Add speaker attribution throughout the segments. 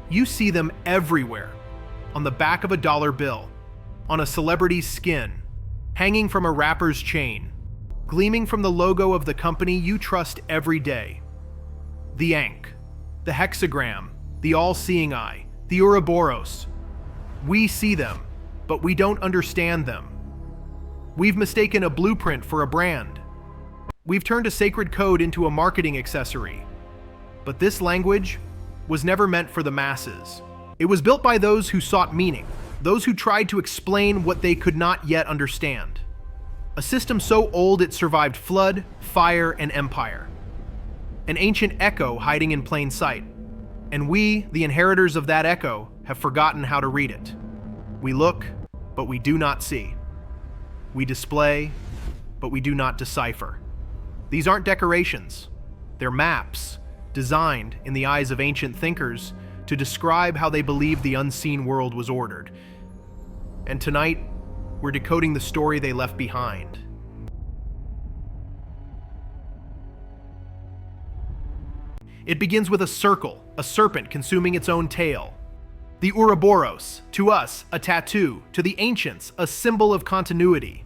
Speaker 1: You see them everywhere. On the back of a dollar bill, on a celebrity's skin, hanging from a rapper's chain, gleaming from the logo of the company you trust every day. The Ankh, the hexagram, the all-seeing eye, the Ouroboros. We see them, but we don't understand them. We've mistaken a blueprint for a brand. We've turned a sacred code into a marketing accessory. But this language was never meant for the masses. It was built by those who sought meaning, those who tried to explain what they could not yet understand. A system so old it survived flood, fire, and empire. An ancient echo hiding in plain sight. And we, the inheritors of that echo, have forgotten how to read it. We look, but we do not see. We display, but we do not decipher. These aren't decorations. They're maps, designed in the eyes of ancient thinkers to describe how they believed the unseen world was ordered. And tonight, we're decoding the story they left behind. It begins with a circle, a serpent consuming its own tail. The Ouroboros, to us, a tattoo, to the ancients, a symbol of continuity.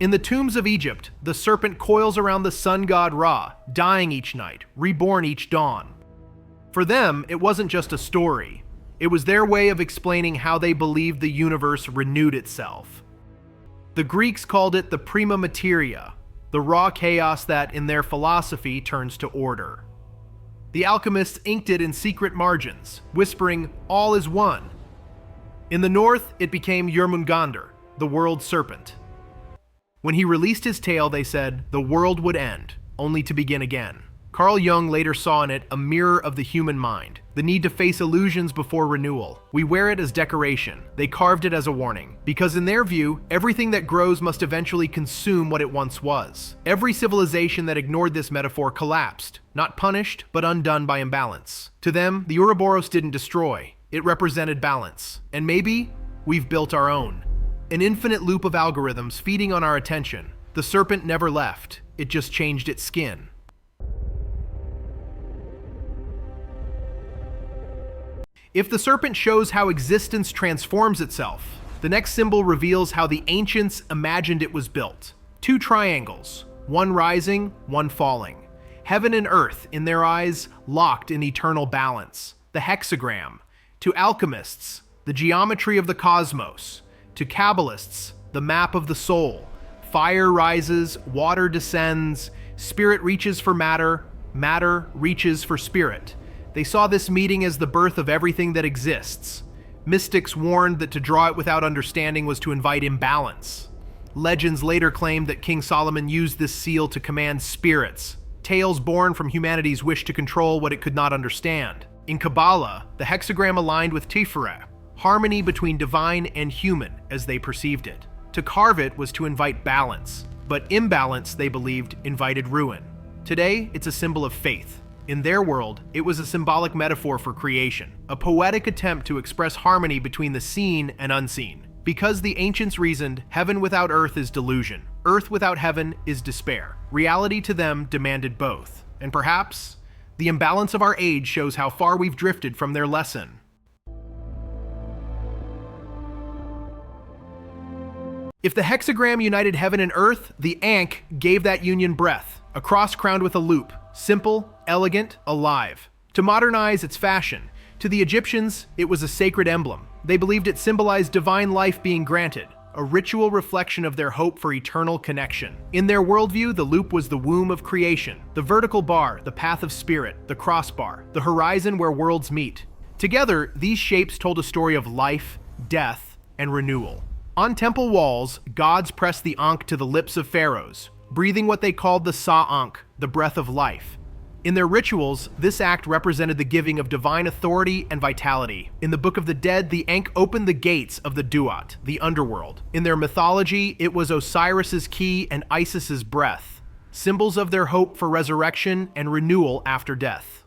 Speaker 1: In the tombs of Egypt, the serpent coils around the sun god Ra, dying each night, reborn each dawn. For them, it wasn't just a story. It was their way of explaining how they believed the universe renewed itself. The Greeks called it the prima materia, the raw chaos that, in their philosophy, turns to order. The alchemists inked it in secret margins, whispering, "All is one." In the north, it became Jörmungandr, the world serpent. When he released his tail, they said, the world would end, only to begin again. Carl Jung later saw in it a mirror of the human mind, the need to face illusions before renewal. We wear it as decoration. They carved it as a warning, because in their view, everything that grows must eventually consume what it once was. Every civilization that ignored this metaphor collapsed, not punished, but undone by imbalance. To them, the Ouroboros didn't destroy. It represented balance. And maybe we've built our own. An infinite loop of algorithms feeding on our attention. The serpent never left. It just changed its skin. If the serpent shows how existence transforms itself, the next symbol reveals how the ancients imagined it was built. Two triangles, one rising, one falling. Heaven and earth, in their eyes, locked in eternal balance. The hexagram. To alchemists, the geometry of the cosmos. To Kabbalists, the map of the soul. Fire rises, water descends, spirit reaches for matter, matter reaches for spirit. They saw this meeting as the birth of everything that exists. Mystics warned that to draw it without understanding was to invite imbalance. Legends later claimed that King Solomon used this seal to command spirits, tales born from humanity's wish to control what it could not understand. In Kabbalah, the hexagram aligned with Tiferet, harmony between divine and human as they perceived it. To carve it was to invite balance, but imbalance, they believed, invited ruin. Today, it's a symbol of faith. In their world, it was a symbolic metaphor for creation, a poetic attempt to express harmony between the seen and unseen. Because the ancients reasoned, heaven without earth is delusion, earth without heaven is despair. Reality to them demanded both. And perhaps, the imbalance of our age shows how far we've drifted from their lesson. If the hexagram united heaven and earth, the Ankh gave that union breath, a cross crowned with a loop, simple, elegant, alive. To modernize, its fashion. To the Egyptians, it was a sacred emblem. They believed it symbolized divine life being granted, a ritual reflection of their hope for eternal connection. In their worldview, the loop was the womb of creation, the vertical bar, the path of spirit, the crossbar, the horizon where worlds meet. Together, these shapes told a story of life, death, and renewal. On temple walls, gods pressed the Ankh to the lips of pharaohs, breathing what they called the Sa-Ankh, the breath of life. In their rituals, this act represented the giving of divine authority and vitality. In the Book of the Dead, the Ankh opened the gates of the Duat, the underworld. In their mythology, it was Osiris's key and Isis's breath, symbols of their hope for resurrection and renewal after death.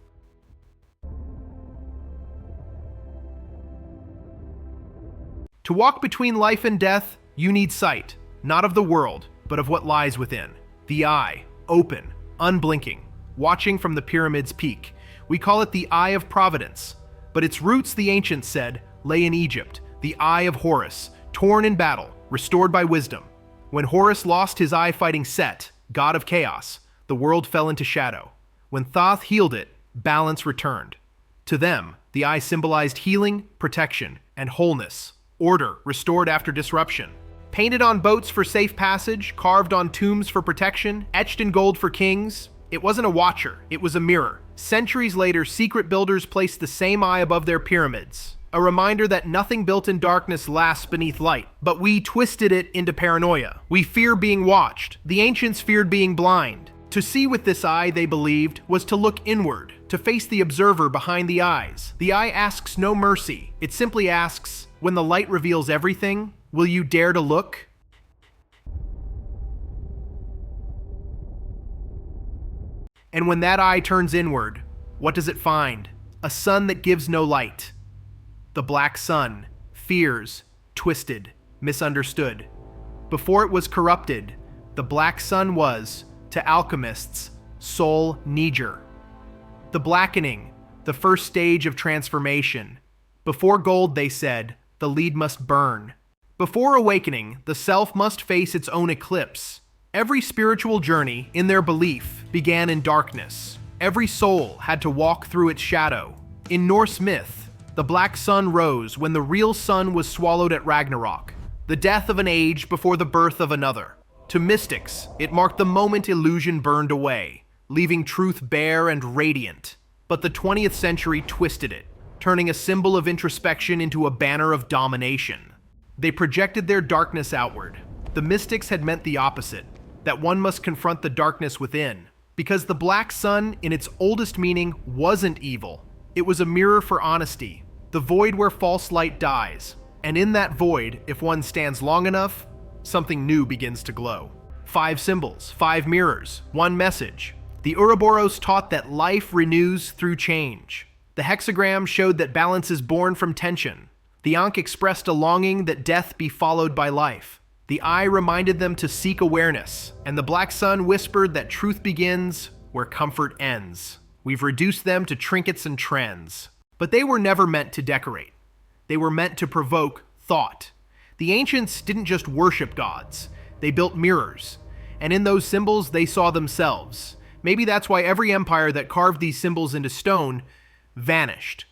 Speaker 1: To walk between life and death, you need sight, not of the world, but of what lies within. The eye, open, unblinking, watching from the pyramid's peak. We call it the Eye of Providence, But its roots, the ancients said, lay in Egypt, the Eye of Horus, torn in battle, restored by wisdom. When Horus lost his eye fighting Set, god of chaos, the world fell into shadow. When Thoth healed it, balance returned. To them, the eye symbolized healing, protection, and wholeness, order restored after disruption. Painted on boats for safe passage, carved on tombs for protection, etched in gold for kings, it wasn't a watcher, it was a mirror. Centuries later, secret builders placed the same eye above their pyramids, a reminder that nothing built in darkness lasts beneath light. But we twisted it into paranoia. We fear being watched. The ancients feared being blind. To see with this eye, they believed, was to look inward, to face the observer behind the eyes. The eye asks no mercy. It simply asks, when the light reveals everything, will you dare to look? And when that eye turns inward, what does it find? A sun that gives no light. The black sun, fears, twisted, misunderstood. Before it was corrupted, the black sun was, to alchemists, soul niger. The blackening, the first stage of transformation. Before gold, they said, the lead must burn. Before awakening, the self must face its own eclipse. Every spiritual journey, in their belief, began in darkness. Every soul had to walk through its shadow. In Norse myth, the black sun rose when the real sun was swallowed at Ragnarok, the death of an age before the birth of another. To mystics, it marked the moment illusion burned away, leaving truth bare and radiant. But the 20th century twisted it, turning a symbol of introspection into a banner of domination. They projected their darkness outward. The mystics had meant the opposite, that one must confront the darkness within, because the black sun, in its oldest meaning, wasn't evil. It was a mirror for honesty, the void where false light dies. And in that void, if one stands long enough, something new begins to glow. 5 symbols, 5 mirrors, 1 message. The Ouroboros taught that life renews through change. The hexagram showed that balance is born from tension. The Ankh expressed a longing that death be followed by life. The eye reminded them to seek awareness, and the black sun whispered that truth begins where comfort ends. We've reduced them to trinkets and trends. But they were never meant to decorate. They were meant to provoke thought. The ancients didn't just worship gods, they built mirrors, and in those symbols they saw themselves. Maybe that's why every empire that carved these symbols into stone vanished.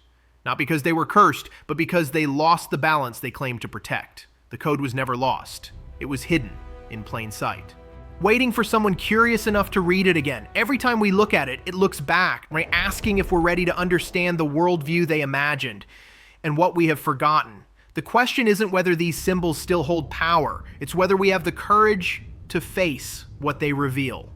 Speaker 1: Not because they were cursed, but because they lost the balance they claimed to protect. The code was never lost. It was hidden in plain sight, waiting for someone curious enough to read it again. Every time we look at it, it looks back, right, asking if we're ready to understand the worldview they imagined and what we have forgotten. The question isn't whether these symbols still hold power, it's whether we have the courage to face what they reveal.